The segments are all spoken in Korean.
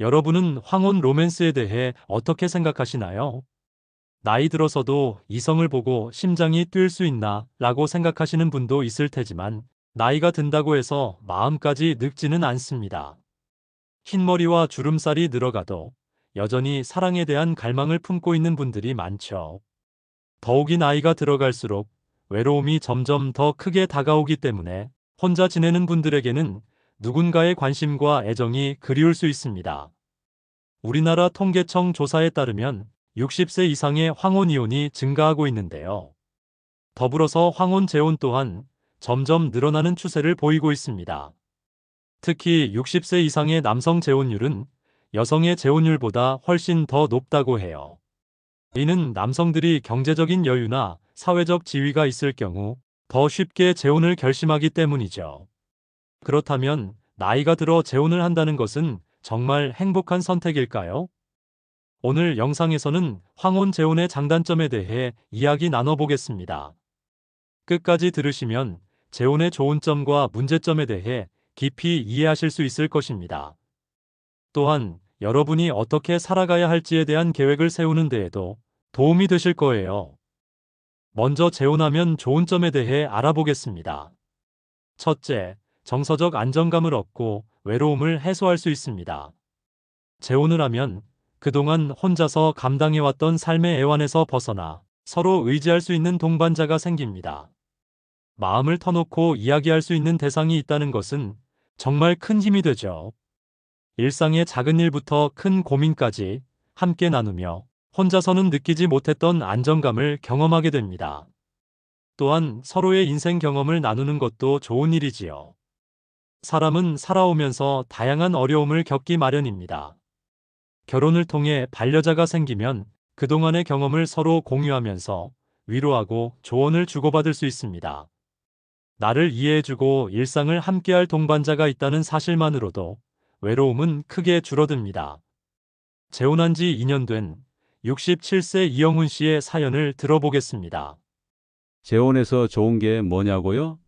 여러분은 황혼 로맨스에 대해 어떻게 생각하시나요? 나이 들어서도 이성을 보고 심장이 뛸 수 있나 라고 생각하시는 분도 있을 테지만 나이가 든다고 해서 마음까지 늙지는 않습니다. 흰머리와 주름살이 늘어가도 여전히 사랑에 대한 갈망을 품고 있는 분들이 많죠. 더욱이 나이가 들어갈수록 외로움이 점점 더 크게 다가오기 때문에 혼자 지내는 분들에게는 누군가의 관심과 애정이 그리울 수 있습니다. 우리나라 통계청 조사에 따르면 60세 이상의 황혼이혼이 증가하고 있는데요. 더불어서 황혼 재혼 또한 점점 늘어나는 추세를 보이고 있습니다. 특히 60세 이상의 남성 재혼율은 여성의 재혼율보다 훨씬 더 높다고 해요. 이는 남성들이 경제적인 여유나 사회적 지위가 있을 경우 더 쉽게 재혼을 결심하기 때문이죠. 그렇다면 나이가 들어 재혼을 한다는 것은 정말 행복한 선택일까요? 오늘 영상에서는 황혼 재혼의 장단점에 대해 이야기 나눠보겠습니다. 끝까지 들으시면 재혼의 좋은 점과 문제점에 대해 깊이 이해하실 수 있을 것입니다. 또한 여러분이 어떻게 살아가야 할지에 대한 계획을 세우는 데에도 도움이 되실 거예요. 먼저 재혼하면 좋은 점에 대해 알아보겠습니다. 첫째, 정서적 안정감을 얻고 외로움을 해소할 수 있습니다. 재혼을 하면 그동안 혼자서 감당해왔던 삶의 애환에서 벗어나 서로 의지할 수 있는 동반자가 생깁니다. 마음을 터놓고 이야기할 수 있는 대상이 있다는 것은 정말 큰 힘이 되죠. 일상의 작은 일부터 큰 고민까지 함께 나누며 혼자서는 느끼지 못했던 안정감을 경험하게 됩니다. 또한 서로의 인생 경험을 나누는 것도 좋은 일이지요. 사람은 살아오면서 다양한 어려움을 겪기 마련입니다. 결혼을 통해 반려자가 생기면 그동안의 경험을 서로 공유하면서 위로하고 조언을 주고받을 수 있습니다. 나를 이해해주고 일상을 함께할 동반자가 있다는 사실만으로도 외로움은 크게 줄어듭니다. 재혼한 지 2년 된 67세 이영훈 씨의 사연을 들어보겠습니다. 재혼해서 좋은 게 뭐냐고요?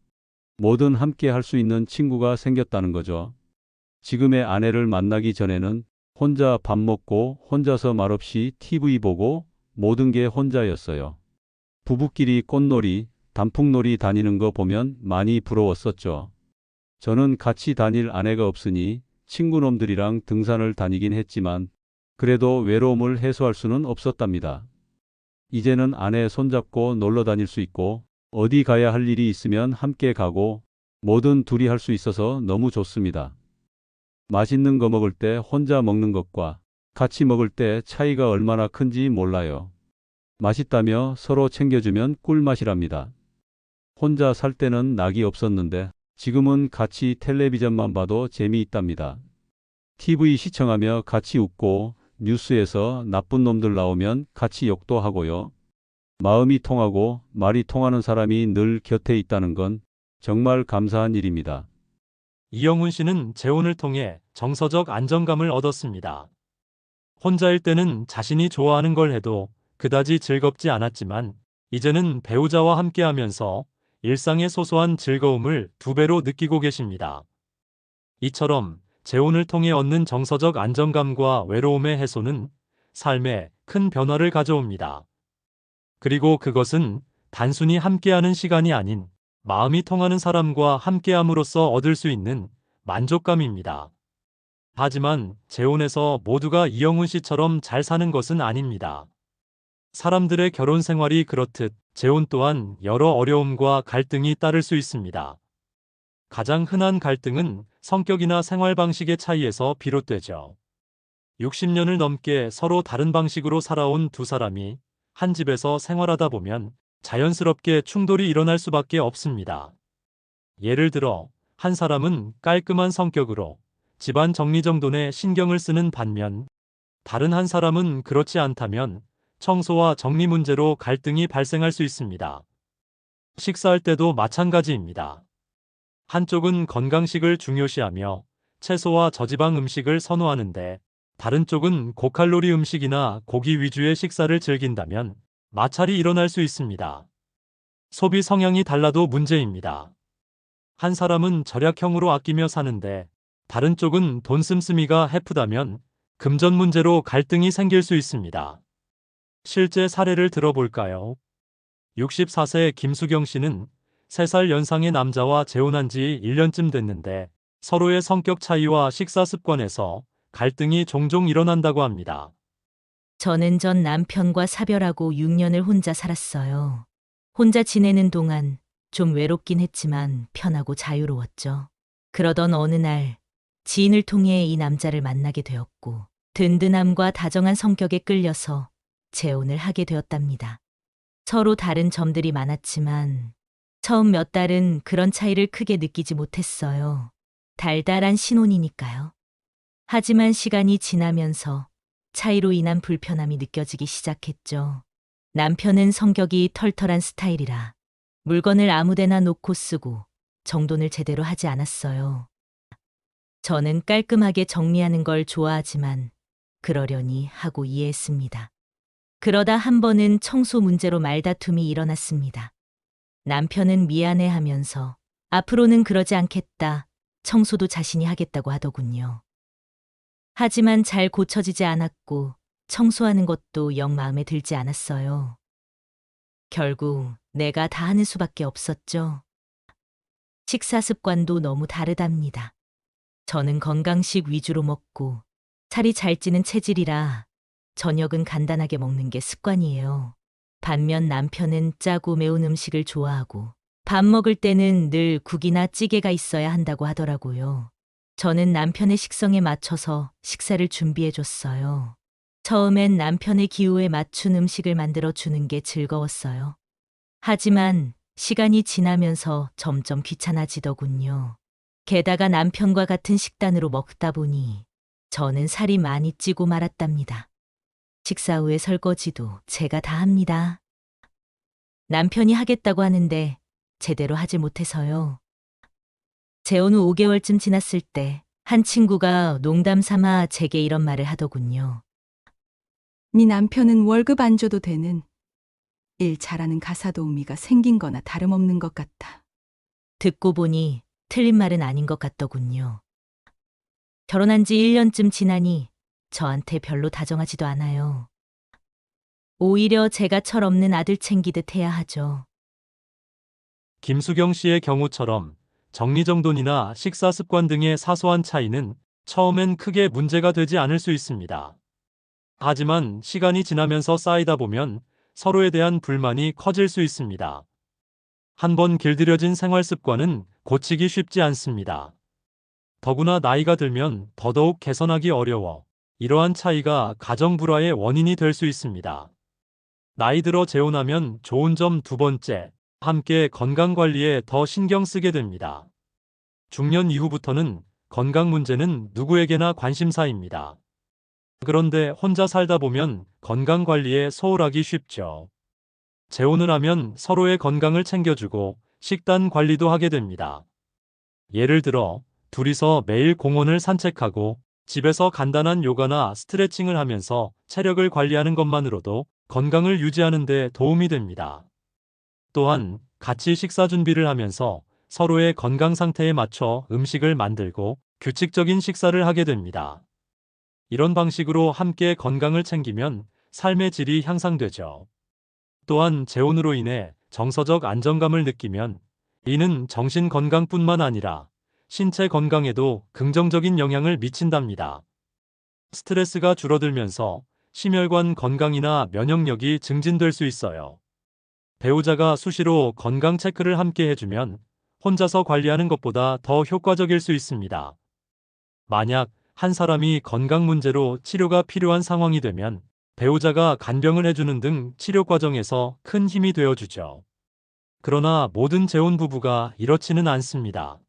뭐든 함께 할 수 있는 친구가 생겼다는 거죠. 지금의 아내를 만나기 전에는 혼자 밥 먹고 혼자서 말없이 TV 보고 모든 게 혼자였어요. 부부끼리 꽃놀이, 단풍놀이 다니는 거 보면 많이 부러웠었죠. 저는 같이 다닐 아내가 없으니 친구놈들이랑 등산을 다니긴 했지만 그래도 외로움을 해소할 수는 없었답니다. 이제는 아내 손잡고 놀러 다닐 수 있고 어디 가야 할 일이 있으면 함께 가고 뭐든 둘이 할 수 있어서 너무 좋습니다. 맛있는 거 먹을 때 혼자 먹는 것과 같이 먹을 때 차이가 얼마나 큰지 몰라요. 맛있다며 서로 챙겨주면 꿀맛이랍니다. 혼자 살 때는 낙이 없었는데 지금은 같이 텔레비전만 봐도 재미있답니다. TV 시청하며 같이 웃고 뉴스에서 나쁜 놈들 나오면 같이 욕도 하고요. 마음이 통하고 말이 통하는 사람이 늘 곁에 있다는 건 정말 감사한 일입니다. 이영훈 씨는 재혼을 통해 정서적 안정감을 얻었습니다. 혼자일 때는 자신이 좋아하는 걸 해도 그다지 즐겁지 않았지만 이제는 배우자와 함께하면서 일상의 소소한 즐거움을 2배로 느끼고 계십니다. 이처럼 재혼을 통해 얻는 정서적 안정감과 외로움의 해소는 삶에 큰 변화를 가져옵니다. 그리고 그것은 단순히 함께하는 시간이 아닌 마음이 통하는 사람과 함께함으로써 얻을 수 있는 만족감입니다. 하지만 재혼해서 모두가 이영훈 씨처럼 잘 사는 것은 아닙니다. 사람들의 결혼 생활이 그렇듯 재혼 또한 여러 어려움과 갈등이 따를 수 있습니다. 가장 흔한 갈등은 성격이나 생활 방식의 차이에서 비롯되죠. 60년을 넘게 서로 다른 방식으로 살아온 두 사람이 한 집에서 생활하다 보면 자연스럽게 충돌이 일어날 수밖에 없습니다. 예를 들어 한 사람은 깔끔한 성격으로 집안 정리정돈에 신경을 쓰는 반면 다른 한 사람은 그렇지 않다면 청소와 정리 문제로 갈등이 발생할 수 있습니다. 식사할 때도 마찬가지입니다. 한쪽은 건강식을 중요시하며 채소와 저지방 음식을 선호하는데 다른 쪽은 고칼로리 음식이나 고기 위주의 식사를 즐긴다면 마찰이 일어날 수 있습니다. 소비 성향이 달라도 문제입니다. 한 사람은 절약형으로 아끼며 사는데 다른 쪽은 돈 씀씀이가 해프다면 금전 문제로 갈등이 생길 수 있습니다. 실제 사례를 들어볼까요? 64세 김수경 씨는 3살 연상의 남자와 재혼한 지 1년쯤 됐는데 서로의 성격 차이와 식사 습관에서 갈등이 종종 일어난다고 합니다. 저는 전 남편과 사별하고 6년을 혼자 살았어요. 혼자 지내는 동안 좀 외롭긴 했지만 편하고 자유로웠죠. 그러던 어느 날 지인을 통해 이 남자를 만나게 되었고 든든함과 다정한 성격에 끌려서 재혼을 하게 되었답니다. 서로 다른 점들이 많았지만 처음 몇 달은 그런 차이를 크게 느끼지 못했어요. 달달한 신혼이니까요. 하지만 시간이 지나면서 차이로 인한 불편함이 느껴지기 시작했죠. 남편은 성격이 털털한 스타일이라 물건을 아무데나 놓고 쓰고 정돈을 제대로 하지 않았어요. 저는 깔끔하게 정리하는 걸 좋아하지만 그러려니 하고 이해했습니다. 그러다 한 번은 청소 문제로 말다툼이 일어났습니다. 남편은 미안해하면서 앞으로는 그러지 않겠다, 청소도 자신이 하겠다고 하더군요. 하지만 잘 고쳐지지 않았고 청소하는 것도 영 마음에 들지 않았어요. 결국 내가 다 하는 수밖에 없었죠. 식사 습관도 너무 다르답니다. 저는 건강식 위주로 먹고 살이 잘 찌는 체질이라 저녁은 간단하게 먹는 게 습관이에요. 반면 남편은 짜고 매운 음식을 좋아하고 밥 먹을 때는 늘 국이나 찌개가 있어야 한다고 하더라고요. 저는 남편의 식성에 맞춰서 식사를 준비해 줬어요. 처음엔 남편의 기호에 맞춘 음식을 만들어 주는 게 즐거웠어요. 하지만 시간이 지나면서 점점 귀찮아지더군요. 게다가 남편과 같은 식단으로 먹다 보니 저는 살이 많이 찌고 말았답니다. 식사 후에 설거지도 제가 다 합니다. 남편이 하겠다고 하는데 제대로 하지 못해서요. 재혼 후 5개월쯤 지났을 때 한 친구가 농담 삼아 제게 이런 말을 하더군요. 네 남편은 월급 안 줘도 되는 일 잘하는 가사도우미가 생긴 거나 다름없는 것 같아. 듣고 보니 틀린 말은 아닌 것 같더군요. 결혼한 지 1년쯤 지나니 저한테 별로 다정하지도 않아요. 오히려 제가 철없는 아들 챙기듯 해야 하죠. 김수경 씨의 경우처럼 정리정돈이나 식사 습관 등의 사소한 차이는 처음엔 크게 문제가 되지 않을 수 있습니다. 하지만 시간이 지나면서 쌓이다 보면 서로에 대한 불만이 커질 수 있습니다. 한번 길들여진 생활 습관은 고치기 쉽지 않습니다. 더구나 나이가 들면 더더욱 개선하기 어려워 이러한 차이가 가정 불화의 원인이 될 수 있습니다. 나이 들어 재혼하면 좋은 점 2번째, 함께 건강 관리에 더 신경 쓰게 됩니다. 중년 이후부터는 건강 문제는 누구에게나 관심사입니다. 그런데 혼자 살다 보면 건강 관리에 소홀하기 쉽죠. 재혼을 하면 서로의 건강을 챙겨주고 식단 관리도 하게 됩니다. 예를 들어 둘이서 매일 공원을 산책하고 집에서 간단한 요가나 스트레칭을 하면서 체력을 관리하는 것만으로도 건강을 유지하는 데 도움이 됩니다. 또한 같이 식사 준비를 하면서 서로의 건강 상태에 맞춰 음식을 만들고 규칙적인 식사를 하게 됩니다. 이런 방식으로 함께 건강을 챙기면 삶의 질이 향상되죠. 또한 재혼으로 인해 정서적 안정감을 느끼면 이는 정신 건강뿐만 아니라 신체 건강에도 긍정적인 영향을 미친답니다. 스트레스가 줄어들면서 심혈관 건강이나 면역력이 증진될 수 있어요. 배우자가 수시로 건강 체크를 함께 해주면 혼자서 관리하는 것보다 더 효과적일 수 있습니다. 만약 한 사람이 건강 문제로 치료가 필요한 상황이 되면 배우자가 간병을 해주는 등 치료 과정에서 큰 힘이 되어주죠. 그러나 모든 재혼 부부가 이렇지는 않습니다.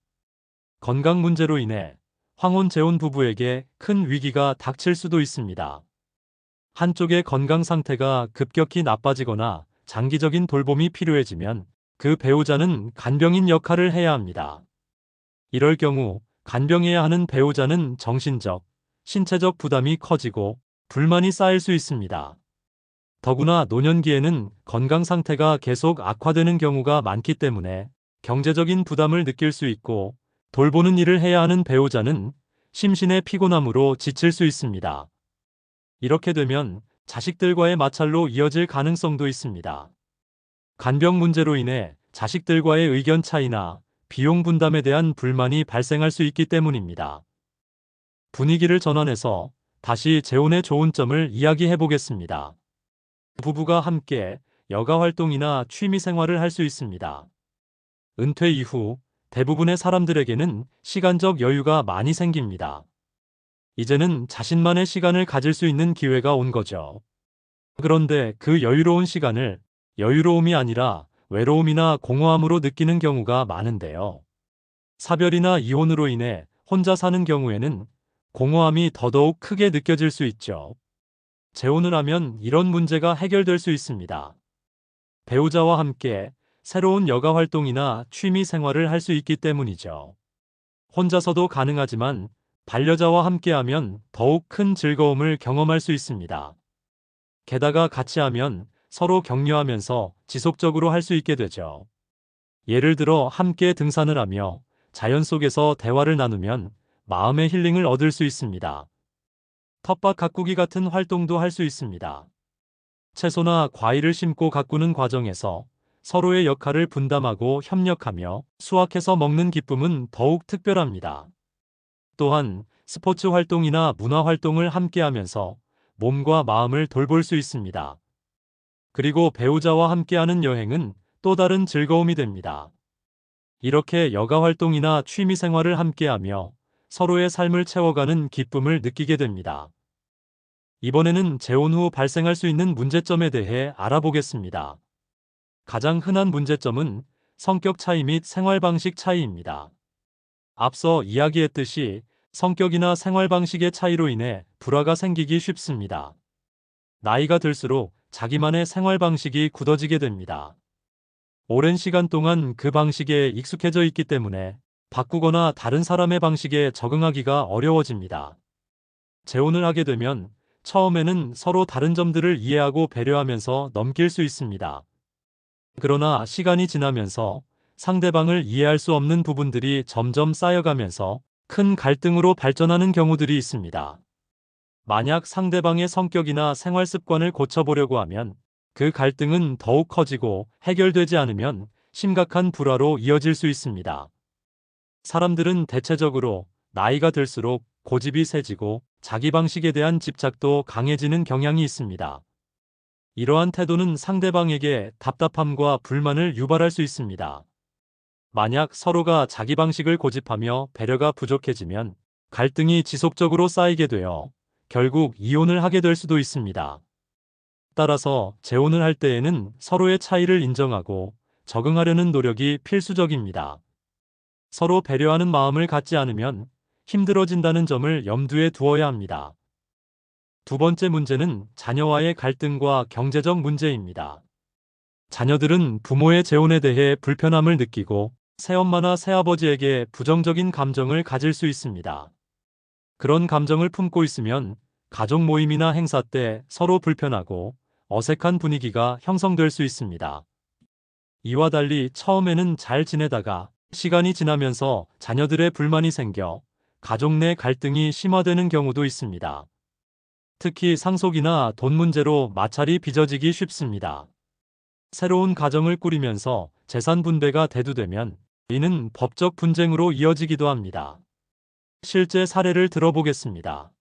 건강 문제로 인해 황혼 재혼 부부에게 큰 위기가 닥칠 수도 있습니다. 한쪽의 건강 상태가 급격히 나빠지거나 장기적인 돌봄이 필요해지면 그 배우자는 간병인 역할을 해야 합니다. 이럴 경우 간병해야 하는 배우자는 정신적, 신체적 부담이 커지고 불만이 쌓일 수 있습니다. 더구나 노년기에는 건강 상태가 계속 악화되는 경우가 많기 때문에 경제적인 부담을 느낄 수 있고 돌보는 일을 해야 하는 배우자는 심신의 피곤함으로 지칠 수 있습니다. 이렇게 되면 자식들과의 마찰로 이어질 가능성도 있습니다. 간병 문제로 인해 자식들과의 의견 차이나 비용 분담에 대한 불만이 발생할 수 있기 때문입니다. 분위기를 전환해서 다시 재혼의 좋은 점을 이야기해 보겠습니다. 부부가 함께 여가 활동이나 취미 생활을 할 수 있습니다. 은퇴 이후 대부분의 사람들에게는 시간적 여유가 많이 생깁니다. 이제는 자신만의 시간을 가질 수 있는 기회가 온 거죠. 그런데 그 여유로운 시간을 여유로움이 아니라 외로움이나 공허함으로 느끼는 경우가 많은데요. 사별이나 이혼으로 인해 혼자 사는 경우에는 공허함이 더더욱 크게 느껴질 수 있죠. 재혼을 하면 이런 문제가 해결될 수 있습니다. 배우자와 함께 새로운 여가 활동이나 취미 생활을 할 수 있기 때문이죠. 혼자서도 가능하지만 반려자와 함께하면 더욱 큰 즐거움을 경험할 수 있습니다. 게다가 같이 하면 서로 격려하면서 지속적으로 할 수 있게 되죠. 예를 들어 함께 등산을 하며 자연 속에서 대화를 나누면 마음의 힐링을 얻을 수 있습니다. 텃밭 가꾸기 같은 활동도 할 수 있습니다. 채소나 과일을 심고 가꾸는 과정에서 서로의 역할을 분담하고 협력하며 수확해서 먹는 기쁨은 더욱 특별합니다. 또한 스포츠 활동이나 문화 활동을 함께 하면서 몸과 마음을 돌볼 수 있습니다. 그리고 배우자와 함께하는 여행은 또 다른 즐거움이 됩니다. 이렇게 여가 활동이나 취미 생활을 함께하며 서로의 삶을 채워가는 기쁨을 느끼게 됩니다. 이번에는 재혼 후 발생할 수 있는 문제점에 대해 알아보겠습니다. 가장 흔한 문제점은 성격 차이 및 생활 방식 차이입니다. 앞서 이야기했듯이 성격이나 생활 방식의 차이로 인해 불화가 생기기 쉽습니다. 나이가 들수록 자기만의 생활 방식이 굳어지게 됩니다. 오랜 시간 동안 그 방식에 익숙해져 있기 때문에 바꾸거나 다른 사람의 방식에 적응하기가 어려워집니다. 재혼을 하게 되면 처음에는 서로 다른 점들을 이해하고 배려하면서 넘길 수 있습니다. 그러나 시간이 지나면서 상대방을 이해할 수 없는 부분들이 점점 쌓여가면서 큰 갈등으로 발전하는 경우들이 있습니다. 만약 상대방의 성격이나 생활 습관을 고쳐보려고 하면 그 갈등은 더욱 커지고 해결되지 않으면 심각한 불화로 이어질 수 있습니다. 사람들은 대체적으로 나이가 들수록 고집이 세지고 자기 방식에 대한 집착도 강해지는 경향이 있습니다. 이러한 태도는 상대방에게 답답함과 불만을 유발할 수 있습니다. 만약 서로가 자기 방식을 고집하며 배려가 부족해지면 갈등이 지속적으로 쌓이게 되어 결국 이혼을 하게 될 수도 있습니다. 따라서 재혼을 할 때에는 서로의 차이를 인정하고 적응하려는 노력이 필수적입니다. 서로 배려하는 마음을 갖지 않으면 힘들어진다는 점을 염두에 두어야 합니다. 두 번째 문제는 자녀와의 갈등과 경제적 문제입니다. 자녀들은 부모의 재혼에 대해 불편함을 느끼고 새엄마나 새아버지에게 부정적인 감정을 가질 수 있습니다. 그런 감정을 품고 있으면 가족 모임이나 행사 때 서로 불편하고 어색한 분위기가 형성될 수 있습니다. 이와 달리 처음에는 잘 지내다가 시간이 지나면서 자녀들의 불만이 생겨 가족 내 갈등이 심화되는 경우도 있습니다. 특히 상속이나 돈 문제로 마찰이 빚어지기 쉽습니다. 새로운 가정을 꾸리면서 재산 분배가 대두되면 이는 법적 분쟁으로 이어지기도 합니다. 실제 사례를 들어보겠습니다.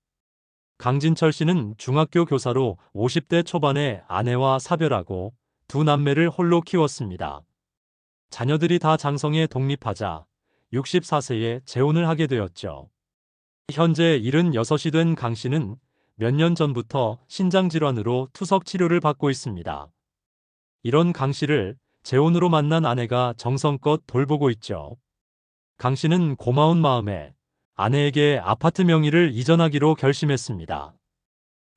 강진철 씨는 중학교 교사로 50대 초반에 아내와 사별하고 두 남매를 홀로 키웠습니다. 자녀들이 다 장성에 독립하자 64세에 재혼을 하게 되었죠. 현재 76이 된 강 씨는 몇 년 전부터 신장질환으로 투석 치료를 받고 있습니다. 이런 강 씨를 재혼으로 만난 아내가 정성껏 돌보고 있죠. 강 씨는 고마운 마음에 아내에게 아파트 명의를 이전하기로 결심했습니다.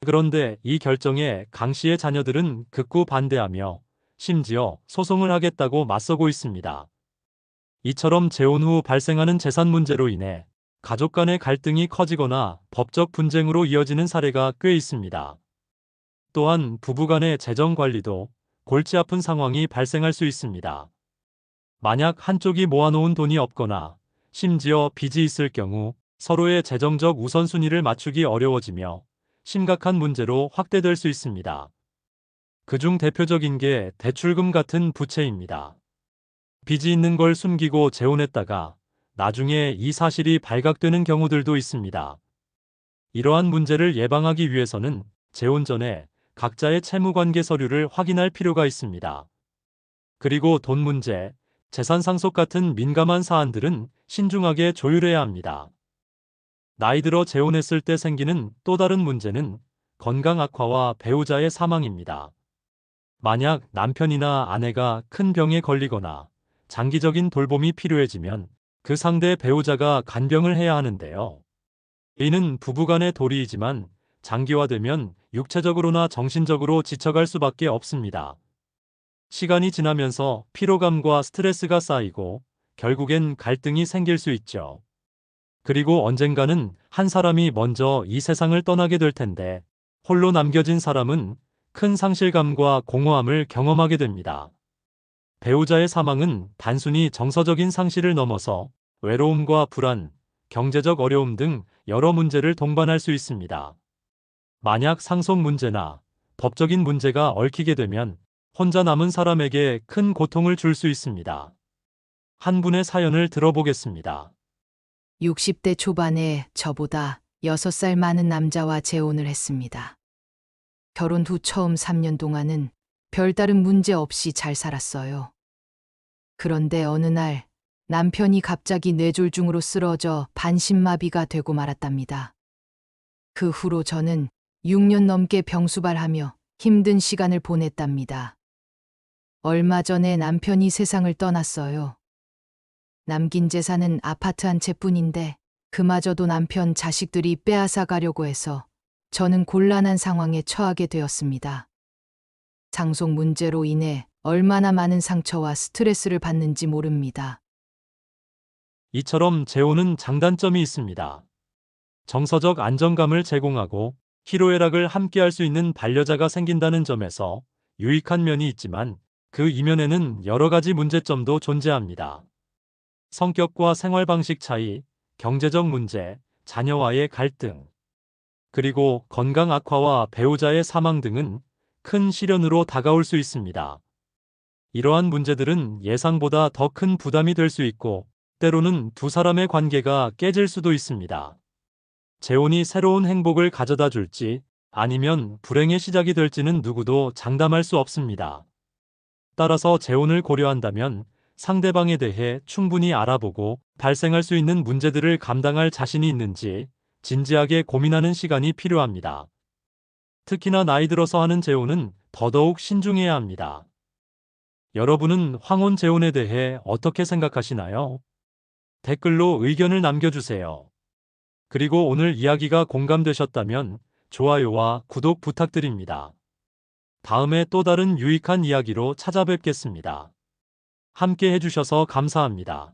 그런데 이 결정에 강 씨의 자녀들은 극구 반대하며 심지어 소송을 하겠다고 맞서고 있습니다. 이처럼 재혼 후 발생하는 재산 문제로 인해 가족 간의 갈등이 커지거나 법적 분쟁으로 이어지는 사례가 꽤 있습니다. 또한 부부 간의 재정 관리도 골치 아픈 상황이 발생할 수 있습니다. 만약 한쪽이 모아놓은 돈이 없거나 심지어 빚이 있을 경우 서로의 재정적 우선순위를 맞추기 어려워지며 심각한 문제로 확대될 수 있습니다. 그중 대표적인 게 대출금 같은 부채입니다. 빚이 있는 걸 숨기고 재혼했다가 나중에 이 사실이 발각되는 경우들도 있습니다. 이러한 문제를 예방하기 위해서는 재혼 전에 각자의 채무관계 서류를 확인할 필요가 있습니다. 그리고 돈 문제, 재산 상속 같은 민감한 사안들은 신중하게 조율해야 합니다. 나이 들어 재혼했을 때 생기는 또 다른 문제는 건강 악화와 배우자의 사망입니다. 만약 남편이나 아내가 큰 병에 걸리거나 장기적인 돌봄이 필요해지면 그 상대 배우자가 간병을 해야 하는데요. 이는 부부간의 도리이지만 장기화되면 육체적으로나 정신적으로 지쳐갈 수밖에 없습니다. 시간이 지나면서 피로감과 스트레스가 쌓이고 결국엔 갈등이 생길 수 있죠. 그리고 언젠가는 한 사람이 먼저 이 세상을 떠나게 될 텐데 홀로 남겨진 사람은 큰 상실감과 공허함을 경험하게 됩니다. 배우자의 사망은 단순히 정서적인 상실을 넘어서 외로움과 불안, 경제적 어려움 등 여러 문제를 동반할 수 있습니다. 만약 상속 문제나 법적인 문제가 얽히게 되면 혼자 남은 사람에게 큰 고통을 줄 수 있습니다. 한 분의 사연을 들어보겠습니다. 60대 초반에 저보다 6살 많은 남자와 재혼을 했습니다. 결혼 후 처음 3년 동안은 별다른 문제 없이 잘 살았어요. 그런데 어느 날 남편이 갑자기 뇌졸중으로 쓰러져 반신마비가 되고 말았답니다. 그 후로 저는 6년 넘게 병수발하며 힘든 시간을 보냈답니다. 얼마 전에 남편이 세상을 떠났어요. 남긴 재산은 아파트 한 채뿐인데 그마저도 남편 자식들이 빼앗아 가려고 해서 저는 곤란한 상황에 처하게 되었습니다. 상속 문제로 인해 얼마나 많은 상처와 스트레스를 받는지 모릅니다. 이처럼 재혼은 장단점이 있습니다. 정서적 안정감을 제공하고 희로애락을 함께할 수 있는 반려자가 생긴다는 점에서 유익한 면이 있지만 그 이면에는 여러 가지 문제점도 존재합니다. 성격과 생활 방식 차이, 경제적 문제, 자녀와의 갈등, 그리고 건강 악화와 배우자의 사망 등은 큰 시련으로 다가올 수 있습니다. 이러한 문제들은 예상보다 더 큰 부담이 될 수 있고 때로는 두 사람의 관계가 깨질 수도 있습니다. 재혼이 새로운 행복을 가져다 줄지 아니면 불행의 시작이 될지는 누구도 장담할 수 없습니다. 따라서 재혼을 고려한다면 상대방에 대해 충분히 알아보고 발생할 수 있는 문제들을 감당할 자신이 있는지 진지하게 고민하는 시간이 필요합니다. 특히나 나이 들어서 하는 재혼은 더더욱 신중해야 합니다. 여러분은 황혼 재혼에 대해 어떻게 생각하시나요? 댓글로 의견을 남겨주세요. 그리고 오늘 이야기가 공감되셨다면 좋아요와 구독 부탁드립니다. 다음에 또 다른 유익한 이야기로 찾아뵙겠습니다. 함께 해주셔서 감사합니다.